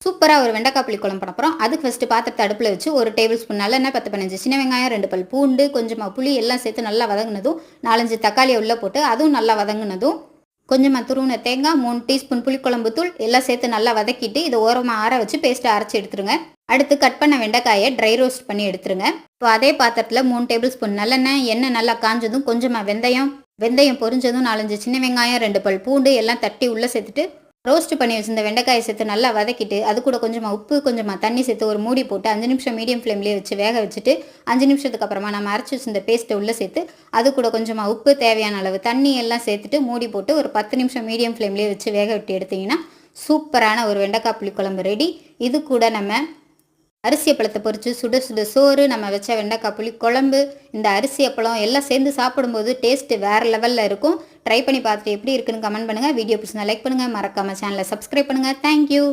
சூப்பரா ஒரு வெண்டைக்காய் புளிக்குழம்பு பண்ண போறோம். அதுக்கு ஃபர்ஸ்ட் பாத்திரத்தை அடுப்புல வச்சு 1 டேபிள் ஸ்பூன் நல்லெண்ணெய், 10, 15 சின்ன வெங்காயம், 2 பல் பூண்டு, கொஞ்சமா புளி எல்லாம் சேர்த்து நல்லா வதங்குனதும் 4, 5 தக்காளியை உள்ள போட்டு அதுவும் நல்லா வதங்குனதும் கொஞ்சமா துருவின தேங்காய், 3 டீஸ்பூன் புளிக்குழம்பு தூள் எல்லாம் சேர்த்து நல்லா வதக்கிட்டு இதை ஓரமா ஆற வச்சு பேஸ்ட்டை அரைச்சி எடுத்துருங்க. அடுத்து கட் பண்ண வெண்டைக்காயை ட்ரை ரோஸ்ட் பண்ணி எடுத்துருங்க. இப்போ அதே பாத்திரத்தில் 3 டேபிள் ஸ்பூன் நல்லெண்ணெய், எண்ணெய் நல்லா காஞ்சதும் கொஞ்சமா வெந்தயம் பொரிஞ்சதும் 4, 5 சின்ன வெங்காயம், 2 பல் பூண்டு எல்லாம் தட்டி உள்ளே சேர்த்துட்டு ரோஸ்ட் பண்ணி வச்சிருந்த வெண்டைக்காயை சேர்த்து நல்லா வதக்கிட்டு அது கூட கொஞ்சமாக உப்பு, கொஞ்சமாக தண்ணி சேர்த்து ஒரு மூடி போட்டு 5 நிமிஷம் மீடியம் ஃப்ளேம்லேயே வச்சு வேக வச்சுட்டு 5 நிமிஷத்துக்கு அப்புறமா நம்ம அரைச்சி வச்சிருந்த பேஸ்ட்டை உள்ளே சேர்த்து அது கூட கொஞ்சமாக உப்பு, தேவையான அளவு தண்ணி எல்லாம் சேர்த்துட்டு மூடி போட்டு ஒரு 10 நிமிஷம் மீடியம் ஃப்ளேம்லேயே வச்சு வேக விட்டு எடுத்திங்கன்னா சூப்பரான ஒரு வெண்டைக்காய் புளிக்குழம்பு ரெடி. இது கூட நம்ம அரிசி அப்பளத்தை பொரித்து சுட சுட சோறு, நம்ம வச்ச வெண்டைக்காய் புளிக்குழம்பு, இந்த அரிசி அப்பளம் எல்லாம் சேர்ந்து சாப்பிடும்போது டேஸ்ட்டு வேறு லெவலில் இருக்கும். ட்ரை பண்ணி பார்த்துட்டு எப்படி இருக்குன்னு கமெண்ட் பண்ணுங்கள். வீடியோ பிடிச்சிருந்தா லைக் பண்ணுங்கள். மறக்காமல் சேனலை சப்ஸ்கிரைப் பண்ணுங்கள். தேங்க்யூ.